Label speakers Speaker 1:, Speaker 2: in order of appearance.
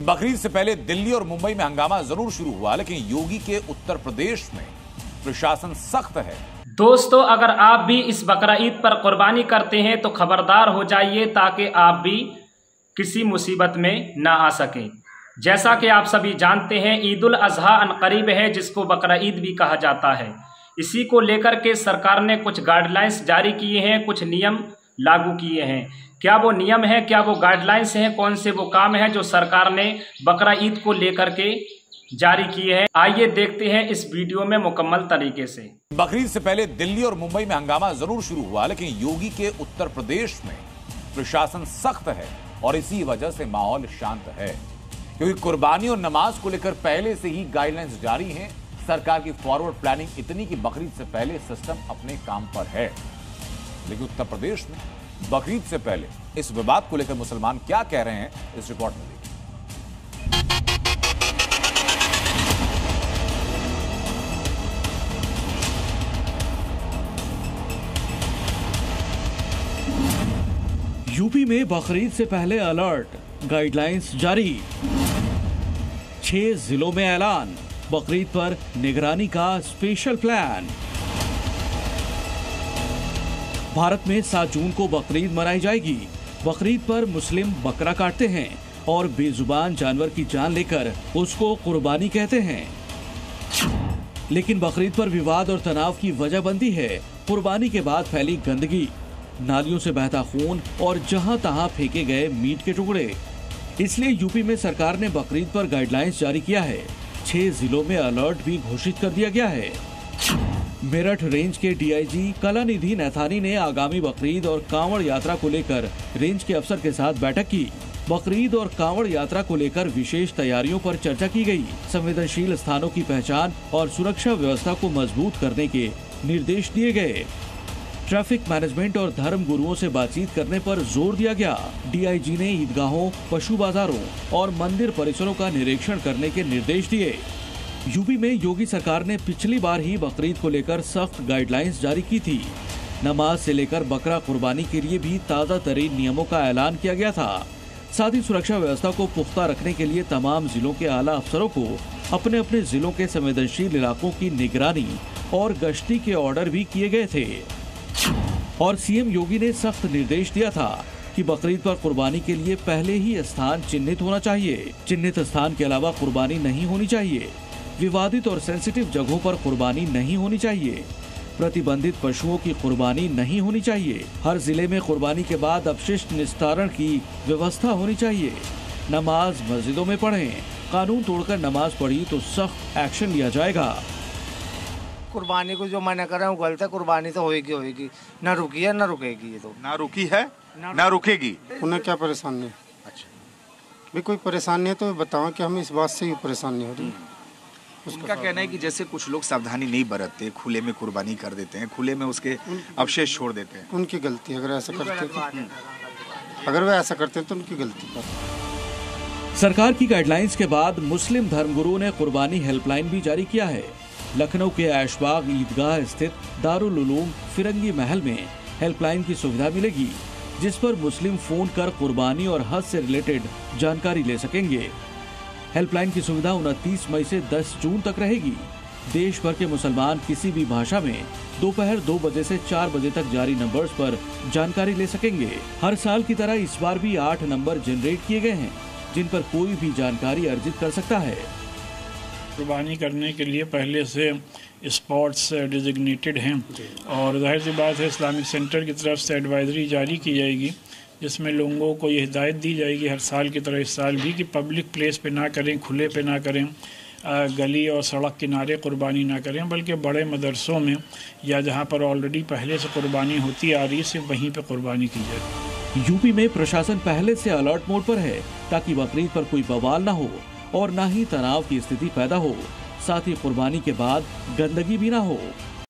Speaker 1: बकरीद से पहले दिल्ली और मुंबई में हंगामा जरूर शुरू हुआ, लेकिन योगी के उत्तर प्रदेश में प्रशासन सख्त है।
Speaker 2: दोस्तों, अगर आप भी इस बकरा ईद पर कुर्बानी करते हैं तो खबरदार हो जाइए, ताकि आप भी किसी मुसीबत में ना आ सके। जैसा कि आप सभी जानते हैं, ईद उल अजहा अनकरीब है, जिसको बकरा ईद भी कहा जाता है। इसी को लेकर के सरकार ने कुछ गाइडलाइंस जारी किए हैं, कुछ नियम लागू किए हैं। क्या वो नियम है, क्या वो गाइडलाइंस हैं, कौन से वो काम है जो सरकार ने बकरा ईद को लेकर के जारी किए हैं? आइए देखते हैं इस वीडियो में मुकम्मल तरीके से।
Speaker 1: बकरीद से पहले दिल्ली और मुंबई में हंगामा जरूर शुरू हुआ, लेकिन योगी के उत्तर प्रदेश में प्रशासन सख्त है और इसी वजह से माहौल शांत है, क्योंकि कुर्बानी और नमाज को लेकर पहले से ही गाइडलाइंस जारी हैं। सरकार की फॉरवर्ड प्लानिंग इतनी कि बकरीद से पहले सिस्टम अपने काम पर है। लेकिन उत्तर प्रदेश में बकरीद से पहले इस विवाद को लेकर मुसलमान क्या कह रहे हैं, इस रिपोर्ट में देखिए।
Speaker 3: यूपी में बकरीद से पहले अलर्ट, गाइडलाइंस जारी। 6 जिलों में ऐलान, बकरीद पर निगरानी का स्पेशल प्लान। भारत में 7 जून को बकरीद मनाई जाएगी। बकरीद पर मुस्लिम बकरा काटते हैं और बेजुबान जानवर की जान लेकर उसको कुर्बानी कहते हैं। लेकिन बकरीद पर विवाद और तनाव की वजह बनती है कुर्बानी के बाद फैली गंदगी, नालियों से बहता खून और जहां तहां फेंके गए मीट के टुकड़े। इसलिए यूपी में सरकार ने बकरीद पर गाइडलाइंस जारी किया है। 6 जिलों में अलर्ट भी घोषित कर दिया गया है। मेरठ रेंज के डीआईजी कलानिधि नैथानी ने आगामी बकरीद और कांवड़ यात्रा को लेकर रेंज के अफसर के साथ बैठक की। बकरीद और कांवड़ यात्रा को लेकर विशेष तैयारियों पर चर्चा की गई। संवेदनशील स्थानों की पहचान और सुरक्षा व्यवस्था को मजबूत करने के निर्देश दिए गए। ट्रैफिक मैनेजमेंट और धर्म गुरुओं से बातचीत करने पर जोर दिया गया। डीआईजी ने ईदगाहों, पशु बाजारों और मंदिर परिसरों का निरीक्षण करने के निर्देश दिए। यूपी में योगी सरकार ने पिछली बार ही बकरीद को लेकर सख्त गाइडलाइंस जारी की थी। नमाज से लेकर बकरा कुर्बानी के लिए भी ताज़ा तरीन नियमों का ऐलान किया गया था। साथ ही सुरक्षा व्यवस्था को पुख्ता रखने के लिए तमाम जिलों के आला अफसरों को अपने अपने जिलों के संवेदनशील इलाकों की निगरानी और गश्ती के ऑर्डर भी किए गए थे। और सीएम योगी ने सख्त निर्देश दिया था कि बकरीद पर कुर्बानी के लिए पहले ही स्थान चिन्हित होना चाहिए। चिन्हित स्थान के अलावा कुर्बानी नहीं होनी चाहिए। विवादित और सेंसिटिव जगहों पर कुर्बानी नहीं होनी चाहिए। प्रतिबंधित पशुओं की कुर्बानी नहीं होनी चाहिए। हर जिले में कुर्बानी के बाद अपशिष्ट निस्तारण की व्यवस्था होनी चाहिए। नमाज मस्जिदों में पढ़ें। कानून तोड़कर नमाज पढ़ी तो सख्त एक्शन लिया जाएगा।
Speaker 4: कुर्बानी को जो मना कर रहे हैं वो गलत है। कुर्बानी तो होएगी, ना रुकी है ना रुकेगी। ये तो
Speaker 5: ना रुकी है ना रुकेगी।
Speaker 6: उन्हें क्या परेशानी है?
Speaker 5: अच्छा,
Speaker 6: भी कोई परेशानी है तो बताओ कि हम इस बात से ही परेशानी हो रही।
Speaker 5: उनका कहना है कि जैसे कुछ लोग सावधानी नहीं बरतते, खुले में कुर्बानी कर देते हैं, खुले में उसके अवशेष छोड़ देते हैं।
Speaker 6: उनकी गलती, अगर ऐसा करते तो, अगर वे ऐसा करते तो उनकी गलती।
Speaker 3: सरकार की गाइडलाइंस के बाद मुस्लिम धर्मगुरुओं ने कुर्बानी हेल्पलाइन भी जारी किया है। लखनऊ के ऐशबाग ईदगाह स्थित दारुल उलूम फिरंगी महल में हेल्पलाइन की सुविधा मिलेगी, जिस पर मुस्लिम फोन कर कुर्बानी और हज से रिलेटेड जानकारी ले सकेंगे। हेल्पलाइन की सुविधा 29 मई से 10 जून तक रहेगी। देश भर के मुसलमान किसी भी भाषा में दोपहर 2 बजे से 4 बजे तक जारी नंबर्स पर जानकारी ले सकेंगे। हर साल की तरह इस बार भी 8 नंबर जनरेट किए गए हैं, जिन पर कोई भी जानकारी अर्जित कर सकता है।
Speaker 7: कुर्बानी करने के लिए पहले से स्पॉट्स डिजिग्नेटेड हैं और जाहिर सी बात है इस्लामिक सेंटर की तरफ से एडवाइजरी जारी की जाएगी, जिसमें लोगों को ये हिदायत दी जाएगी हर साल की तरह इस साल भी कि पब्लिक प्लेस पे ना करें, खुले पे ना करें, गली और सड़क किनारे कुर्बानी ना करें, बल्कि बड़े मदरसों में या जहां पर ऑलरेडी पहले से कुर्बानी होती आ रही है सिर्फ वहीं पे कुर्बानी की जाए।
Speaker 3: यूपी में प्रशासन पहले से अलर्ट मोड पर है, ताकि बकरीद पर कोई बवाल न हो और न ही तनाव की स्थिति पैदा हो। साथ ही कुर्बानी के बाद गंदगी भी न हो।